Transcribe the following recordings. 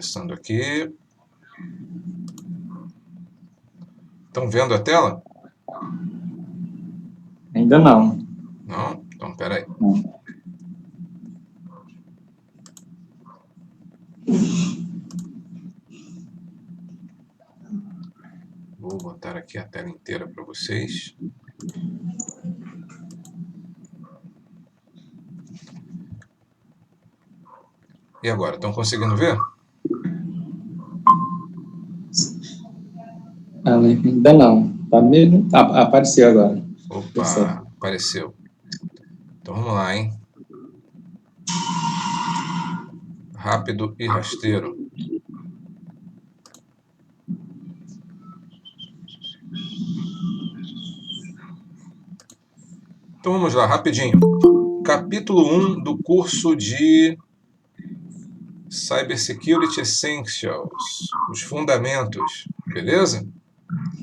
Começando aqui. Estão vendo a tela? Ainda não. Não? Então, espera aí. Não. Vou botar aqui a tela inteira para vocês. E agora, estão conseguindo ver? Ainda não. Tá mesmo? Apareceu agora. Opa, apareceu. Então vamos lá, hein? Rápido e rasteiro. Então vamos lá, rapidinho. Capítulo 1 do curso de Cybersecurity Essentials. Os fundamentos. Beleza?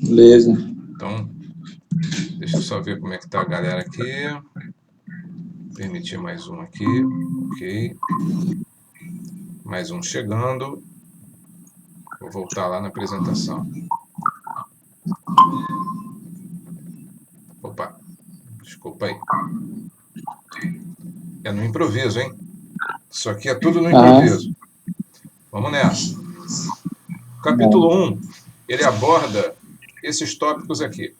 Beleza. Então, deixa eu só ver como é que tá a galera aqui. Permitir mais um aqui. Ok. Mais um chegando. Vou voltar lá na apresentação. Opa, desculpa aí. É no improviso, hein? Isso aqui é tudo no improviso. Vamos nessa. Capítulo 1, ele aborda esses tópicos aqui.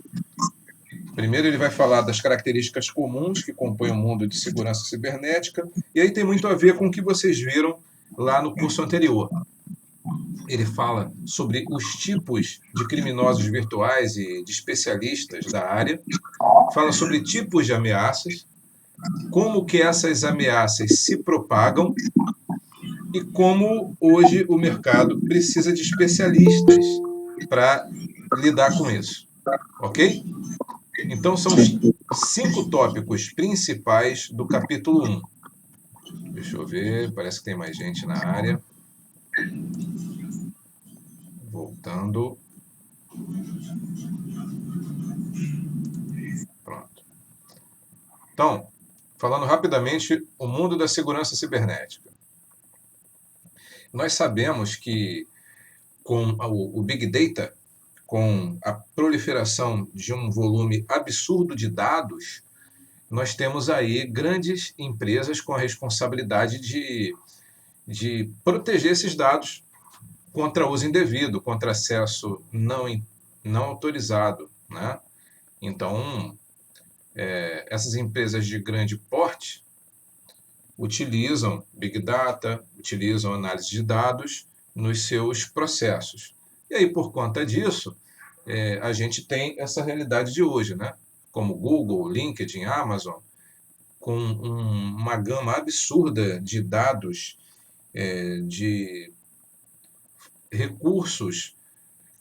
Primeiro ele vai falar das características comuns que compõem o mundo de segurança cibernética, e aí tem muito a ver com o que vocês viram lá no curso anterior. Ele fala sobre os tipos de criminosos virtuais e de especialistas da área, fala sobre tipos de ameaças, como que essas ameaças se propagam e como hoje o mercado precisa de especialistas para lidar com isso. Ok? Então são os 5 tópicos principais do capítulo 1. Deixa eu ver, parece que tem mais gente na área. Voltando. Pronto. Então, falando rapidamente, o mundo da segurança cibernética. Nós sabemos que com o Big Data, com a proliferação de um volume absurdo de dados, nós temos aí grandes empresas com a responsabilidade de proteger esses dados contra uso indevido, contra acesso não autorizado, né? Então, essas empresas de grande porte utilizam Big Data, utilizam análise de dados nos seus processos. E aí, por conta disso, a gente tem essa realidade de hoje, né? Como Google, LinkedIn, Amazon, com uma gama absurda de dados, de recursos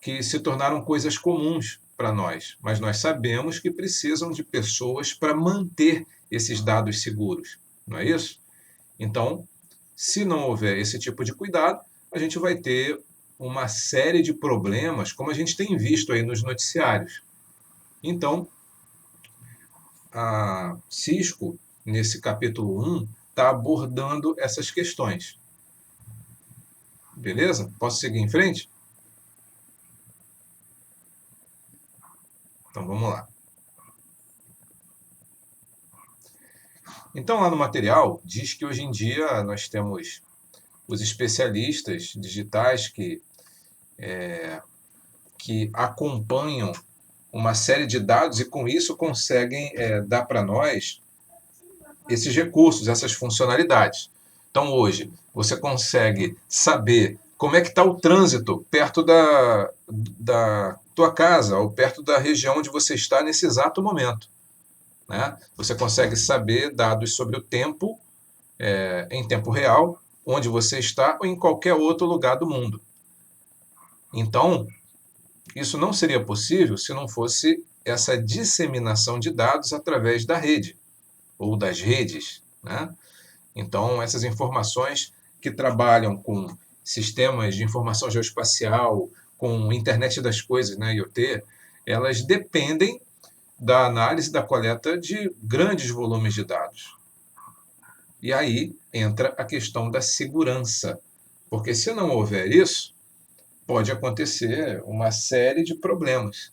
que se tornaram coisas comuns para nós, mas nós sabemos que precisam de pessoas para manter esses dados seguros, não é isso? Então, se não houver esse tipo de cuidado, a gente vai ter uma série de problemas, como a gente tem visto aí nos noticiários. Então, a Cisco, nesse capítulo 1, está abordando essas questões. Beleza? Posso seguir em frente? Então vamos lá. Então, lá no material, diz que hoje em dia nós temos os especialistas digitais que acompanham uma série de dados e, com isso, conseguem dar para nós esses recursos, essas funcionalidades. Então, hoje, você consegue saber como é que está o trânsito perto da tua casa ou perto da região onde você está nesse exato momento, né? Você consegue saber dados sobre o tempo, em tempo real, onde você está ou em qualquer outro lugar do mundo. Então, isso não seria possível se não fosse essa disseminação de dados através da rede ou das redes, né? Então, essas informações que trabalham com sistemas de informação geoespacial, com internet das coisas, né, IoT, elas dependem da análise, da coleta de grandes volumes de dados. E aí entra a questão da segurança. Porque se não houver isso, pode acontecer uma série de problemas,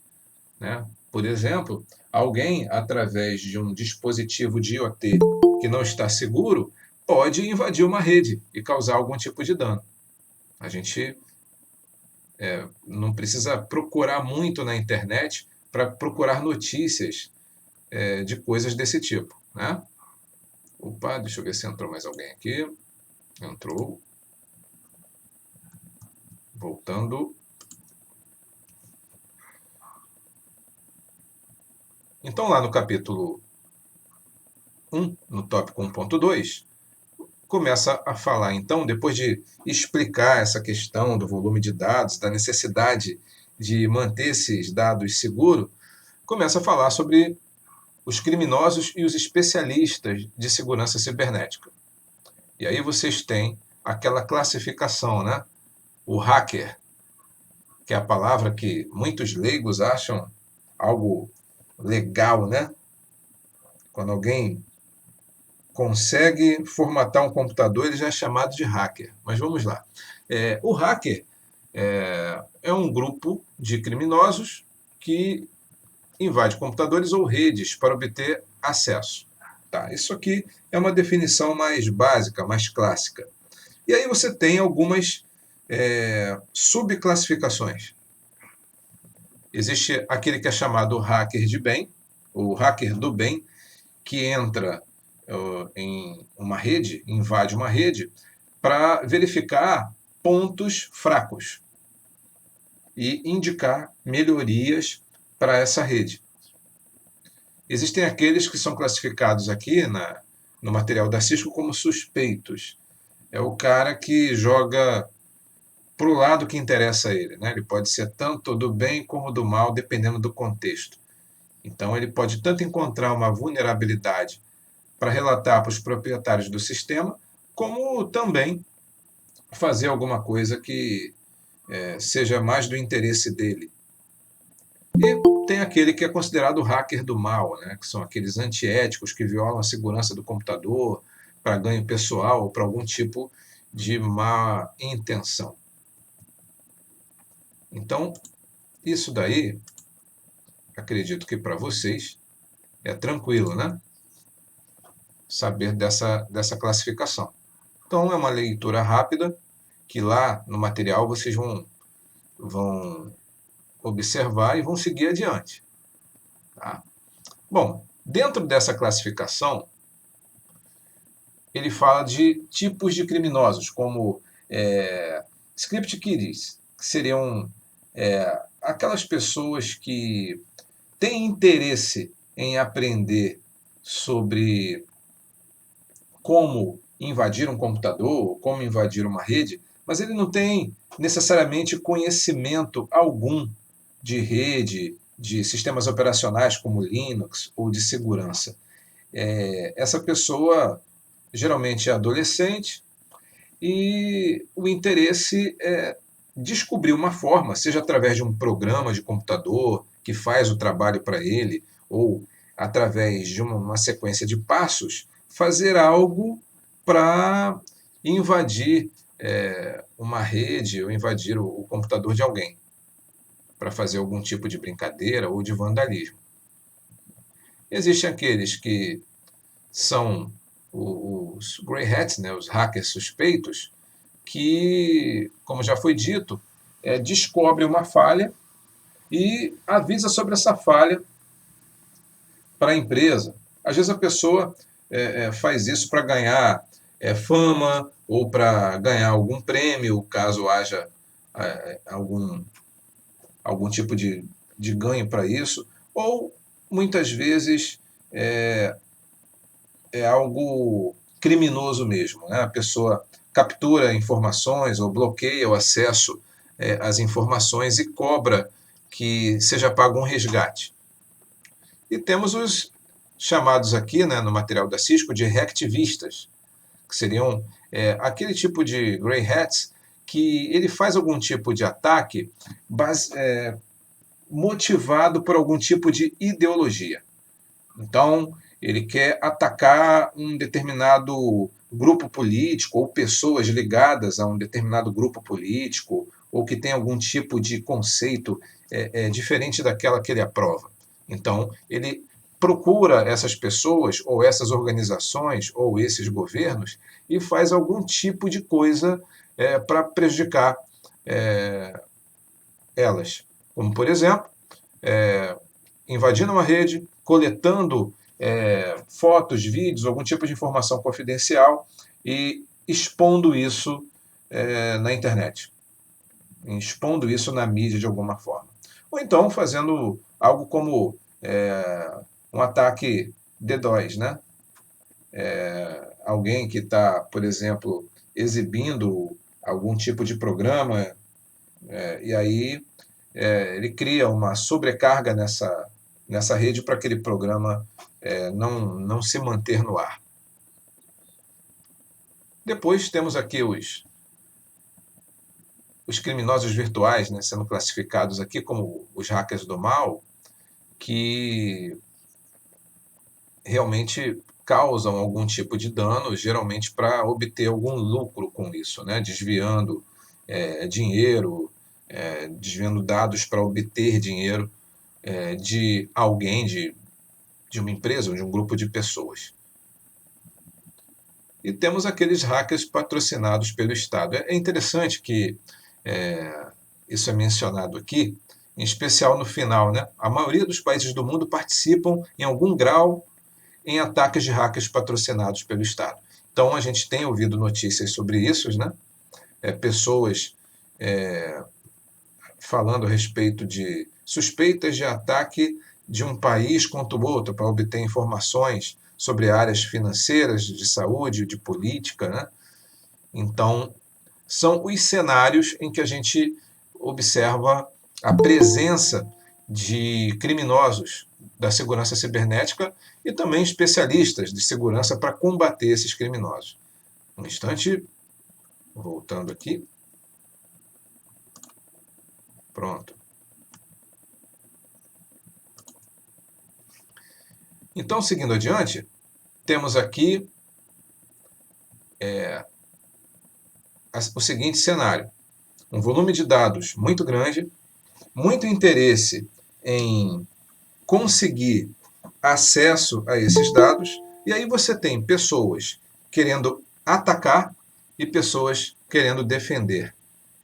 né? Por exemplo, alguém, através de um dispositivo de IoT que não está seguro, pode invadir uma rede e causar algum tipo de dano. A gente não precisa procurar muito na internet para procurar notícias de coisas desse tipo, né? Opa, deixa eu ver se entrou mais alguém aqui. Entrou. Voltando. Então, lá no capítulo 1, no tópico 1.2, começa a falar, então, depois de explicar essa questão do volume de dados, da necessidade de manter esses dados seguros, começa a falar sobre os criminosos e os especialistas de segurança cibernética. E aí vocês têm aquela classificação, né? O hacker, que é a palavra que muitos leigos acham algo legal, né? Quando alguém consegue formatar um computador, ele já é chamado de hacker. Mas vamos lá. O hacker é um grupo de criminosos que invade computadores ou redes para obter acesso. Tá, isso aqui é uma definição mais básica, mais clássica. E aí você tem algumas subclassificações. Existe aquele que é chamado hacker de bem, ou hacker do bem, que entra em uma rede, invade uma rede, para verificar pontos fracos e indicar melhorias para essa rede. Existem aqueles que são classificados aqui no material da Cisco como suspeitos. É o cara que joga para o lado que interessa a ele, né? Ele pode ser tanto do bem como do mal, dependendo do contexto. Então, ele pode tanto encontrar uma vulnerabilidade para relatar para os proprietários do sistema, como também fazer alguma coisa que seja mais do interesse dele. E tem aquele que é considerado o hacker do mal, né? Que são aqueles antiéticos que violam a segurança do computador para ganho pessoal ou para algum tipo de má intenção. Então, isso daí, acredito que para vocês é tranquilo, né? Saber dessa classificação. Então, é uma leitura rápida, que lá no material vocês vão observar e vão seguir adiante. Tá? Bom, dentro dessa classificação, ele fala de tipos de criminosos, como script kiddies, que seriam aquelas pessoas que têm interesse em aprender sobre como invadir um computador, como invadir uma rede, mas ele não tem necessariamente conhecimento algum de rede, de sistemas operacionais como Linux ou de segurança. Essa pessoa geralmente é adolescente e o interesse é descobrir uma forma, seja através de um programa de computador que faz o trabalho para ele, ou através de uma sequência de passos, fazer algo para invadir uma rede ou invadir o computador de alguém, para fazer algum tipo de brincadeira ou de vandalismo. Existem aqueles que são os grey hats, né, os hackers suspeitos, que, como já foi dito, descobre uma falha e avisa sobre essa falha para a empresa. Às vezes a pessoa faz isso para ganhar fama ou para ganhar algum prêmio, caso haja algum tipo de ganho para isso, ou muitas vezes é algo criminoso mesmo, né? A pessoa captura informações ou bloqueia o acesso às informações e cobra que seja pago um resgate. E temos os chamados aqui, né, no material da Cisco, de hacktivistas, que seriam aquele tipo de grey hats que ele faz algum tipo de ataque motivado por algum tipo de ideologia. Então, ele quer atacar um determinado grupo político ou pessoas ligadas a um determinado grupo político ou que tem algum tipo de conceito diferente daquela que ele aprova. Então, ele procura essas pessoas ou essas organizações ou esses governos e faz algum tipo de coisa para prejudicar elas. Como, por exemplo, invadindo uma rede, coletando fotos, vídeos, algum tipo de informação confidencial e expondo isso na internet, expondo isso na mídia de alguma forma. Ou então fazendo algo como um ataque DDoS, né? Alguém que está, por exemplo, exibindo algum tipo de programa e aí ele cria uma sobrecarga nessa rede para aquele programa não se manter no ar. Depois temos aqui os criminosos virtuais, né, sendo classificados aqui como os hackers do mal, que realmente causam algum tipo de dano, geralmente para obter algum lucro com isso, né, desviando dinheiro, desviando dados para obter dinheiro de alguém, de uma empresa ou de um grupo de pessoas. E temos aqueles hackers patrocinados pelo Estado. É interessante que isso é mencionado aqui, em especial no final, né? A maioria dos países do mundo participam em algum grau em ataques de hackers patrocinados pelo Estado. Então a gente tem ouvido notícias sobre isso, né? Pessoas falando a respeito de suspeitas de ataque de um país contra o outro para obter informações sobre áreas financeiras, de saúde, de política, né? Então, são os cenários em que a gente observa a presença de criminosos da segurança cibernética e também especialistas de segurança para combater esses criminosos. Um instante, voltando aqui. Pronto. Então, seguindo adiante, temos aqui o seguinte cenário: um volume de dados muito grande, muito interesse em conseguir acesso a esses dados, e aí você tem pessoas querendo atacar e pessoas querendo defender.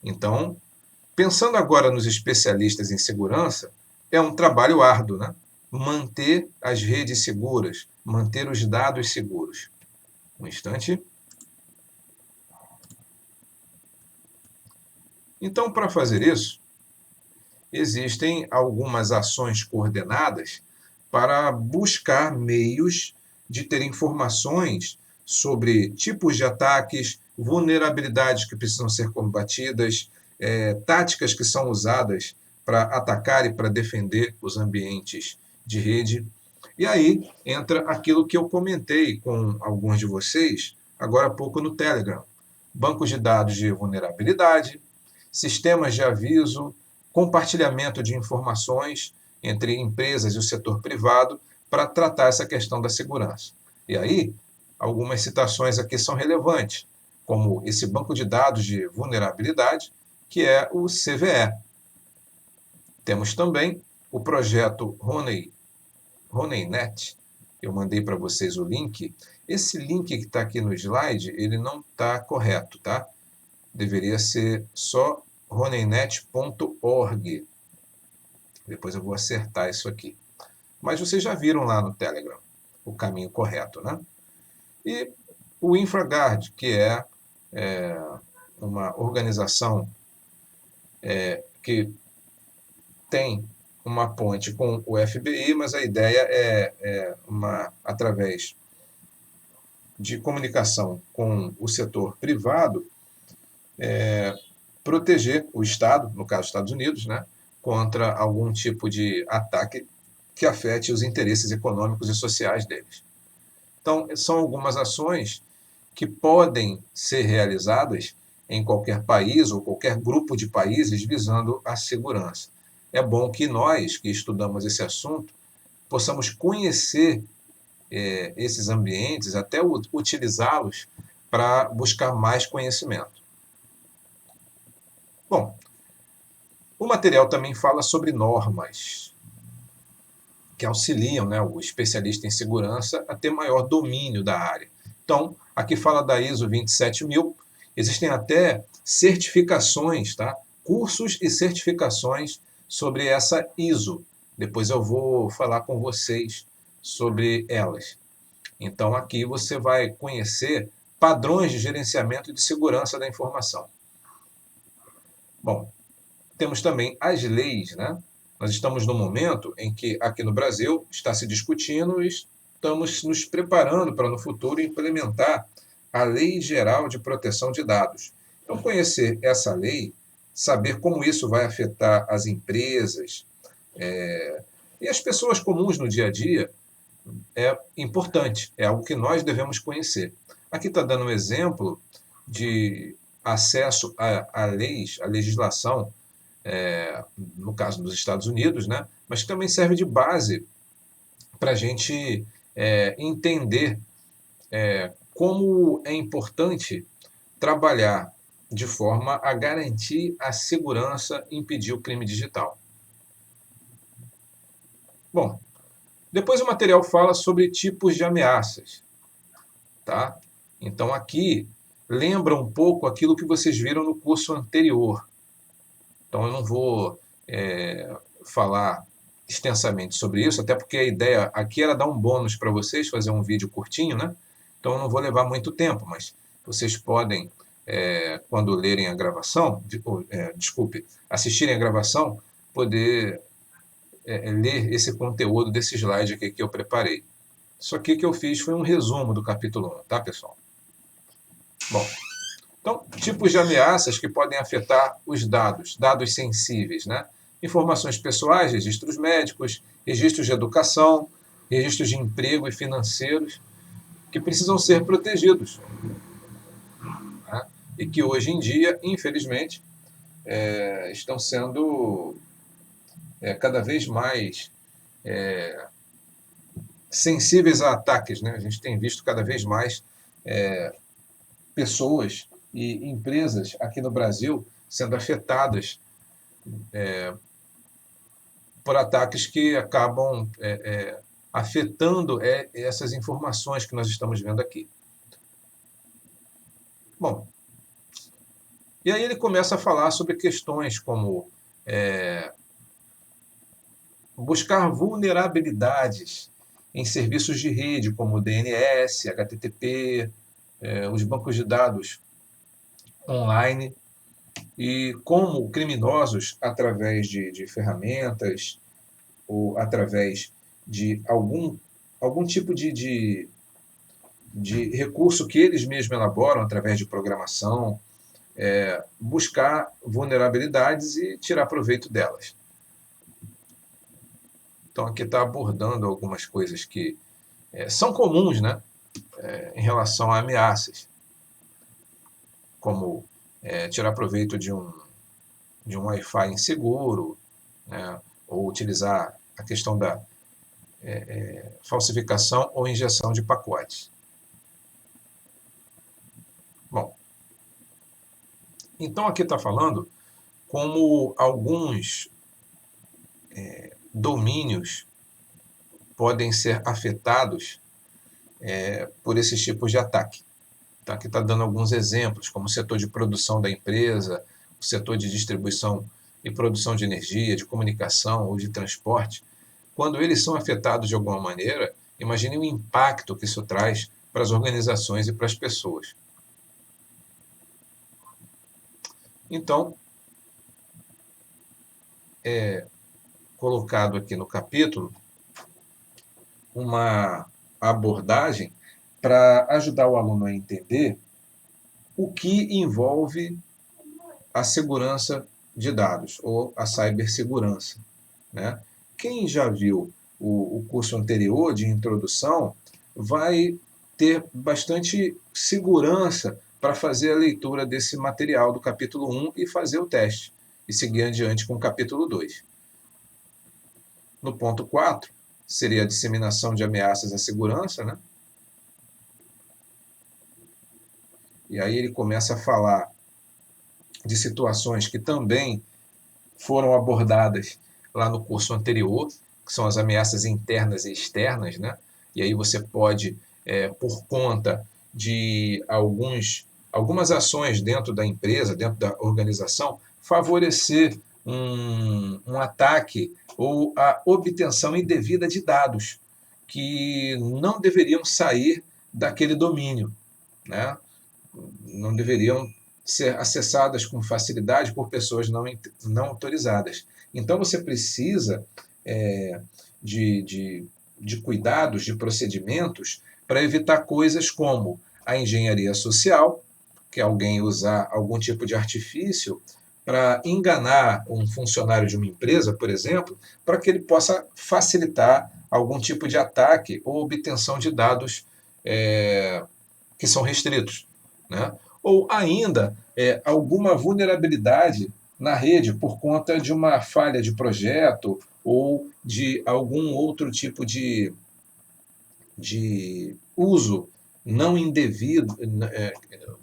Então, pensando agora nos especialistas em segurança, é um trabalho árduo, né? Manter as redes seguras, manter os dados seguros. Um instante. Então, para fazer isso, existem algumas ações coordenadas para buscar meios de ter informações sobre tipos de ataques, vulnerabilidades que precisam ser combatidas, táticas que são usadas para atacar e para defender os ambientes de rede. E aí entra aquilo que eu comentei com alguns de vocês agora há pouco no Telegram: bancos de dados de vulnerabilidade, sistemas de aviso, compartilhamento de informações entre empresas e o setor privado para tratar essa questão da segurança. E aí, algumas citações aqui são relevantes, como esse banco de dados de vulnerabilidade, que é o CVE. Temos também o projeto HoneyNet. Eu mandei para vocês o link. Esse link que está aqui no slide, ele não está correto, tá? Deveria ser só honeynet.org. Depois eu vou acertar isso aqui. Mas vocês já viram lá no Telegram o caminho correto, né? E o InfraGard, que é uma organização que tem uma ponte com o FBI, mas a ideia é através de comunicação com o setor privado, proteger o Estado, no caso dos Estados Unidos, né, contra algum tipo de ataque que afete os interesses econômicos e sociais deles. Então, são algumas ações que podem ser realizadas em qualquer país ou qualquer grupo de países visando a segurança. É bom que nós, que estudamos esse assunto, possamos conhecer esses ambientes, até utilizá-los para buscar mais conhecimento. Bom, o material também fala sobre normas que auxiliam, né, o especialista em segurança a ter maior domínio da área. Então, aqui fala da ISO 27000, existem até certificações, tá? Cursos e certificações sobre essa ISO. Depois eu vou falar com vocês sobre elas. Então, aqui você vai conhecer padrões de gerenciamento de segurança da informação. Bom, temos também as leis, né? Nós estamos no momento em que aqui no Brasil está se discutindo e estamos nos preparando para no futuro implementar a Lei Geral de Proteção de Dados. Então, conhecer essa lei, saber como isso vai afetar as empresas e as pessoas comuns no dia a dia é importante, é algo que nós devemos conhecer. Aqui está dando um exemplo de acesso a leis, a legislação, no caso dos Estados Unidos, né? Mas que também serve de base para a gente entender como é importante trabalhar de forma a garantir a segurança e impedir o crime digital. Bom, depois o material fala sobre tipos de ameaças, tá? Então aqui lembra um pouco aquilo que vocês viram no curso anterior. Então eu não vou falar extensamente sobre isso, até porque a ideia aqui era dar um bônus para vocês, fazer um vídeo curtinho, né? Então eu não vou levar muito tempo, mas vocês podem, quando lerem a gravação, assistirem a gravação, poder ler esse conteúdo desse slide aqui que eu preparei. Isso aqui que eu fiz foi um resumo do capítulo 1, tá, pessoal? Bom, então, tipos de ameaças que podem afetar os dados, dados sensíveis, né? Informações pessoais, registros médicos, registros de educação, registros de emprego e financeiros, que precisam ser protegidos. Né? E que hoje em dia, infelizmente, estão sendo cada vez mais sensíveis a ataques. Né? A gente tem visto cada vez mais pessoas e empresas aqui no Brasil sendo afetadas por ataques que acabam afetando essas informações que nós estamos vendo aqui. Bom, e aí ele começa a falar sobre questões como buscar vulnerabilidades em serviços de rede, como DNS, HTTP, os bancos de dados online, e como criminosos, através de ferramentas ou através de algum tipo de recurso que eles mesmos elaboram, através de programação, buscar vulnerabilidades e tirar proveito delas. Então, aqui está abordando algumas coisas que são comuns, né, em relação a ameaças, como tirar proveito de um Wi-Fi inseguro, né, ou utilizar a questão da falsificação ou injeção de pacotes. Bom, então aqui está falando como alguns domínios podem ser afetados por esses tipos de ataque. Então, aqui está dando alguns exemplos, como o setor de produção da empresa, o setor de distribuição e produção de energia, de comunicação ou de transporte. Quando eles são afetados de alguma maneira, imagine o impacto que isso traz para as organizações e para as pessoas. Então, colocado aqui no capítulo uma abordagem para ajudar o aluno a entender o que envolve a segurança de dados, ou a cibersegurança. Né? Quem já viu o curso anterior de introdução vai ter bastante segurança para fazer a leitura desse material do capítulo 1 e fazer o teste, e seguir adiante com o capítulo 2. No ponto 4, seria a disseminação de ameaças à segurança, né? E aí ele começa a falar de situações que também foram abordadas lá no curso anterior, que são as ameaças internas e externas, né? E aí você pode, por conta de algumas ações dentro da empresa, dentro da organização, favorecer um ataque ou a obtenção indevida de dados que não deveriam sair daquele domínio, né? Não deveriam ser acessadas com facilidade por pessoas não autorizadas. Então você precisa de, de, de cuidados, de procedimentos para evitar coisas como a engenharia social, que é alguém usar algum tipo de artifício para enganar um funcionário de uma empresa, por exemplo, para que ele possa facilitar algum tipo de ataque ou obtenção de dados que são restritos, né? Ou ainda alguma vulnerabilidade na rede por conta de uma falha de projeto ou de algum outro tipo de uso não indevido,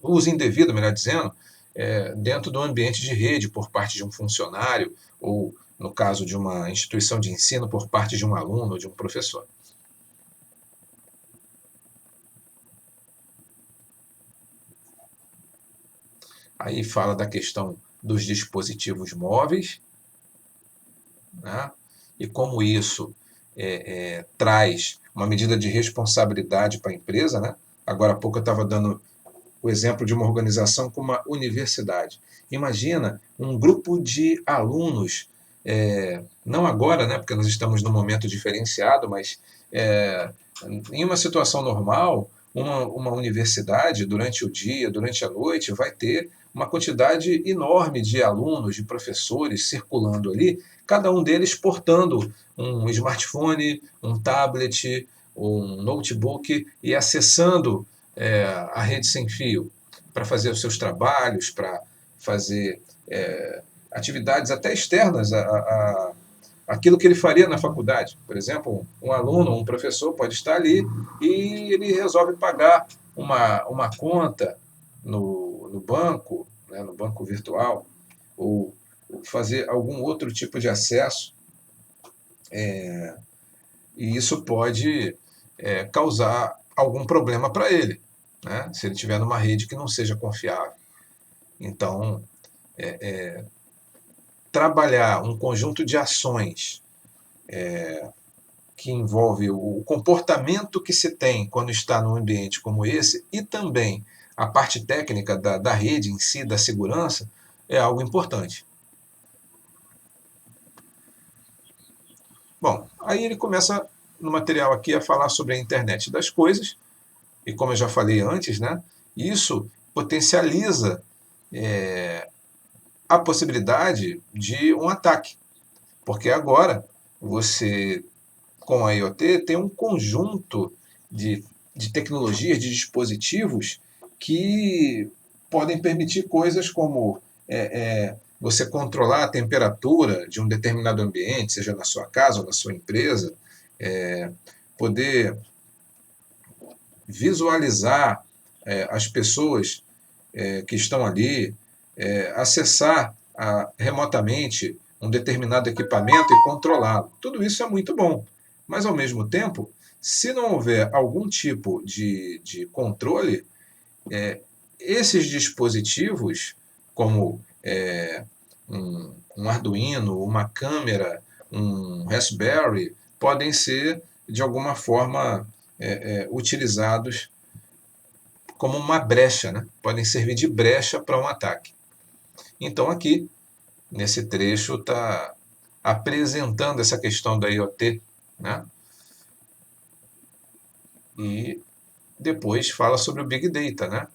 uso indevido, melhor dizendo, dentro do ambiente de rede por parte de um funcionário ou, no caso de uma instituição de ensino, por parte de um aluno ou de um professor. Aí fala da questão dos dispositivos móveis, né? E como isso traz uma medida de responsabilidade para a empresa, né? Agora há pouco eu estava dando o exemplo de uma organização como uma universidade. Imagina um grupo de alunos, não agora, né? Porque nós estamos num momento diferenciado, mas em uma situação normal, uma universidade, durante o dia, durante a noite, vai ter uma quantidade enorme de alunos, de professores circulando ali, cada um deles portando um smartphone, um tablet, um notebook e acessando a rede sem fio para fazer os seus trabalhos, para fazer atividades até externas aquilo que ele faria na faculdade. Por exemplo, um aluno, um professor pode estar ali e ele resolve pagar uma conta no banco, né, no banco virtual, ou fazer algum outro tipo de acesso, e isso pode causar algum problema para ele, né, se ele estiver numa rede que não seja confiável. Então, trabalhar um conjunto de ações que envolve o comportamento que se tem quando está num ambiente como esse e também a parte técnica da rede em si, da segurança, é algo importante. Bom, aí ele começa no material aqui a falar sobre a internet das coisas, e como eu já falei antes, né, isso potencializa a possibilidade de um ataque, porque agora você, com a IoT, tem um conjunto de tecnologias, de dispositivos que podem permitir coisas como você controlar a temperatura de um determinado ambiente, seja na sua casa ou na sua empresa, poder visualizar as pessoas que estão ali, acessar remotamente um determinado equipamento e controlá-lo. Tudo isso é muito bom, mas ao mesmo tempo, se não houver algum tipo de controle, esses dispositivos, como um Arduino, uma câmera, um Raspberry, podem ser, de alguma forma, utilizados como uma brecha, né? Podem servir de brecha para um ataque. Então, aqui, nesse trecho, está apresentando essa questão da IoT, né? E depois fala sobre o Big Data, né?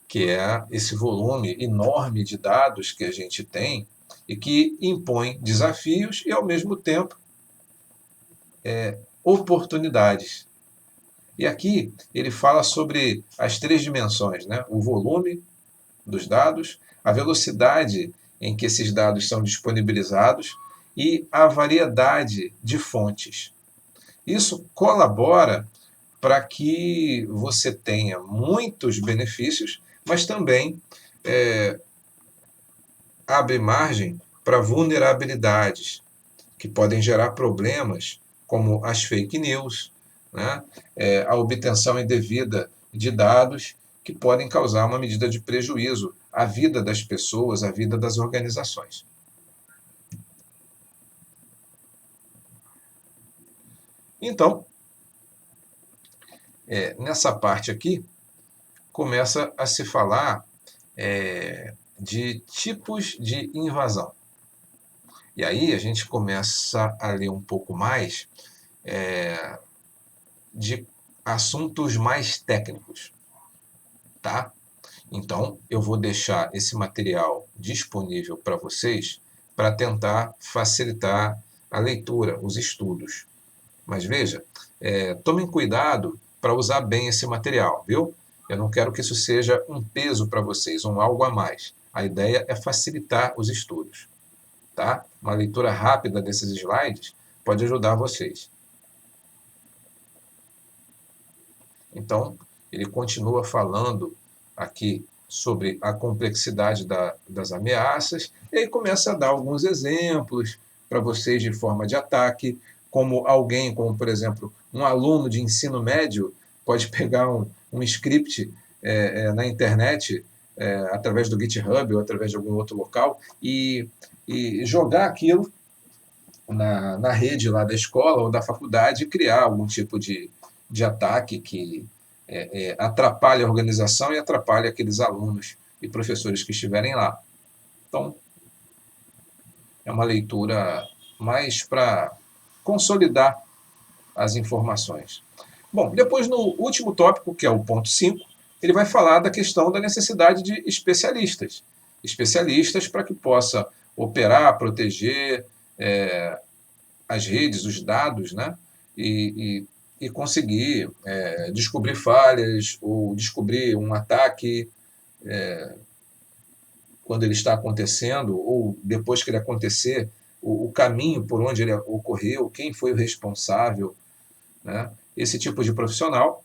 Que é esse volume enorme de dados que a gente tem e que impõe desafios e, ao mesmo tempo, oportunidades. E aqui ele fala sobre as três dimensões, né? O volume dos dados, a velocidade em que esses dados são disponibilizados e a variedade de fontes. Isso colabora para que você tenha muitos benefícios, mas também abre margem para vulnerabilidades que podem gerar problemas, como as fake news, né? A obtenção indevida de dados que podem causar uma medida de prejuízo à vida das pessoas, à vida das organizações. Então, nessa parte aqui, começa a se falar de tipos de invasão. E aí a gente começa a ler um pouco mais de assuntos mais técnicos, tá? Então, eu vou deixar esse material disponível para vocês para tentar facilitar a leitura, os estudos. Mas veja, tomem cuidado para usar bem esse material, viu? Eu não quero que isso seja um peso para vocês, um algo a mais. A ideia é facilitar os estudos, tá? Uma leitura rápida desses slides pode ajudar vocês. Então, ele continua falando aqui sobre a complexidade das ameaças, e aí começa a dar alguns exemplos para vocês de forma de ataque, como alguém, como por exemplo, um aluno de ensino médio pode pegar um script na internet, através do GitHub ou através de algum outro local, e jogar aquilo na rede lá da escola ou da faculdade e criar algum tipo de ataque que atrapalha a organização e atrapalha aqueles alunos e professores que estiverem lá. Então, é uma leitura mais para consolidar as informações. Bom, depois no último tópico, que é o ponto 5, ele vai falar da questão da necessidade de especialistas. Especialistas para que possa operar, proteger as redes, os dados, né? E conseguir descobrir falhas ou descobrir um ataque quando ele está acontecendo ou depois que ele acontecer, o caminho por onde ele ocorreu, quem foi o responsável, né? Esse tipo de profissional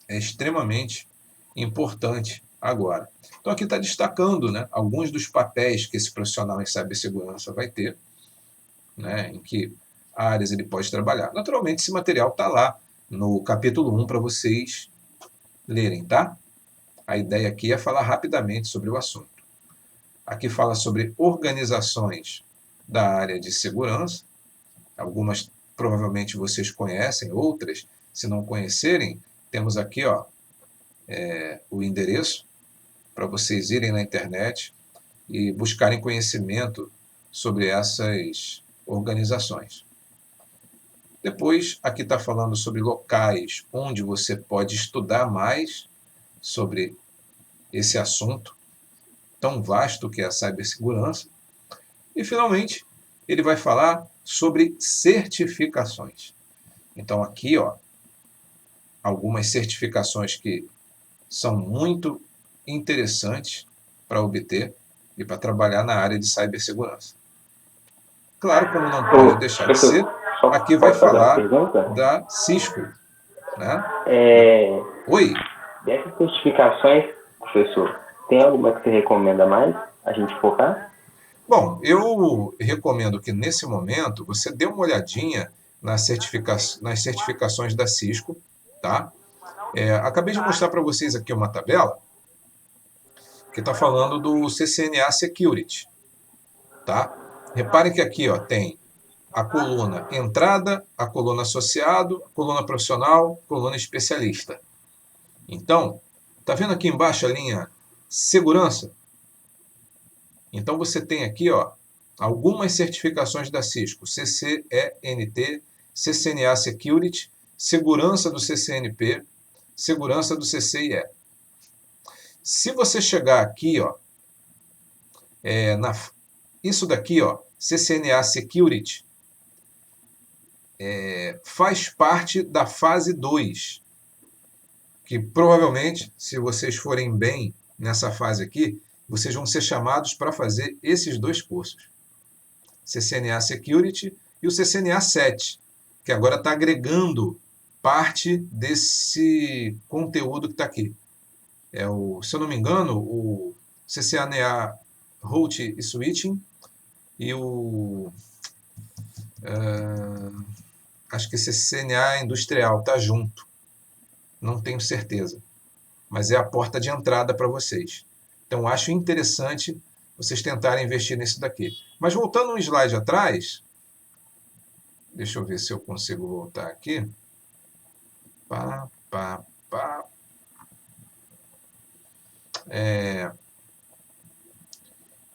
é extremamente importante agora. Então aqui está destacando, né, alguns dos papéis que esse profissional em cibersegurança vai ter, né, em que áreas ele pode trabalhar. Naturalmente, esse material está lá no capítulo 1 para vocês lerem, tá? A ideia aqui é falar rapidamente sobre o assunto. Aqui fala sobre organizações da área de segurança. Algumas provavelmente vocês conhecem, outras, se não conhecerem, temos aqui o endereço para vocês irem na internet e buscarem conhecimento sobre essas organizações. Depois, aqui está falando sobre locais onde você pode estudar mais sobre esse assunto tão vasto que é a cibersegurança. E, finalmente, ele vai falar sobre certificações. Então, aqui, algumas certificações que são muito interessantes para obter e para trabalhar na área de cibersegurança. Claro, como não pode deixar de ser, aqui vai falar da Cisco, né? Oi? Dessas certificações, professor, tem alguma que você recomenda mais a gente focar? Bom, eu recomendo que nesse momento você dê uma olhadinha nas certificações da Cisco, tá? Acabei de mostrar para vocês aqui uma tabela que está falando do CCNA Security, tá? Reparem que aqui tem a coluna entrada, a coluna associado, a coluna profissional, coluna especialista. Então, tá vendo aqui embaixo a linha segurança? Então você tem aqui algumas certificações da Cisco, CCENT, CCNA Security, segurança do CCNP, segurança do CCIE. Se você chegar aqui, isso daqui, CCNA Security, faz parte da fase 2, que provavelmente, se vocês forem bem nessa fase aqui, vocês vão ser chamados para fazer esses dois cursos. CCNA Security e o CCNA 7, que agora está agregando parte desse conteúdo que está aqui. se eu não me engano, o CCNA Route e Switching e acho que CCNA Industrial tá junto. Não tenho certeza, mas é a porta de entrada para vocês. Então, acho interessante vocês tentarem investir nisso daqui. Mas voltando um slide atrás, deixa eu ver se eu consigo voltar aqui.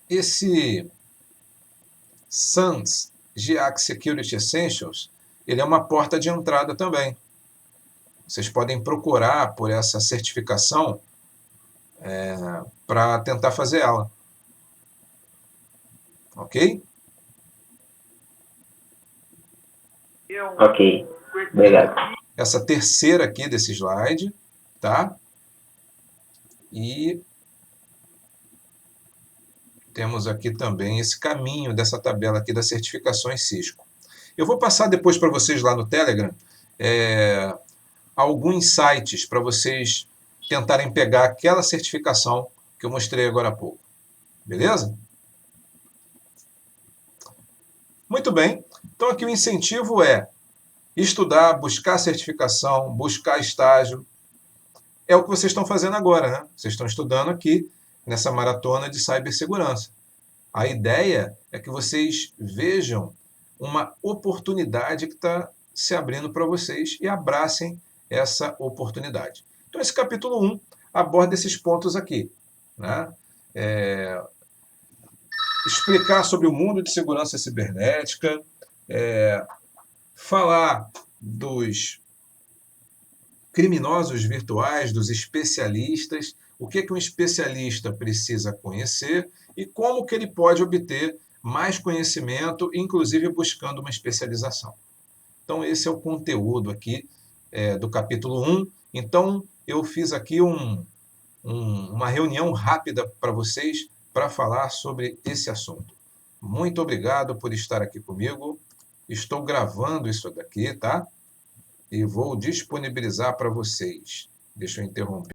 Esse SANS GIACS Security Essentials, ele é uma porta de entrada também. Vocês podem procurar por essa certificação para tentar fazer ela. Ok? Ok, obrigado. Essa terceira aqui desse slide, tá? E temos aqui também esse caminho dessa tabela aqui das certificações Cisco. Eu vou passar depois para vocês lá no Telegram alguns sites para vocês tentarem pegar aquela certificação que eu mostrei agora há pouco. Beleza? Muito bem. Então aqui o incentivo é estudar, buscar certificação, buscar estágio. É o que vocês estão fazendo agora, né? Vocês estão estudando aqui nessa maratona de cibersegurança. A ideia é que vocês vejam uma oportunidade que está se abrindo para vocês e abracem essa oportunidade. Então, esse capítulo 1 aborda esses pontos aqui, né? Explicar sobre o mundo de segurança cibernética, falar dos criminosos virtuais, dos especialistas, o que um especialista precisa conhecer e como que ele pode obter mais conhecimento, inclusive buscando uma especialização. Então, esse é o conteúdo aqui do capítulo 1. Então, eu fiz aqui uma reunião rápida para vocês para falar sobre esse assunto. Muito obrigado por estar aqui comigo. Estou gravando isso daqui, tá? E vou disponibilizar para vocês. Deixa eu interromper.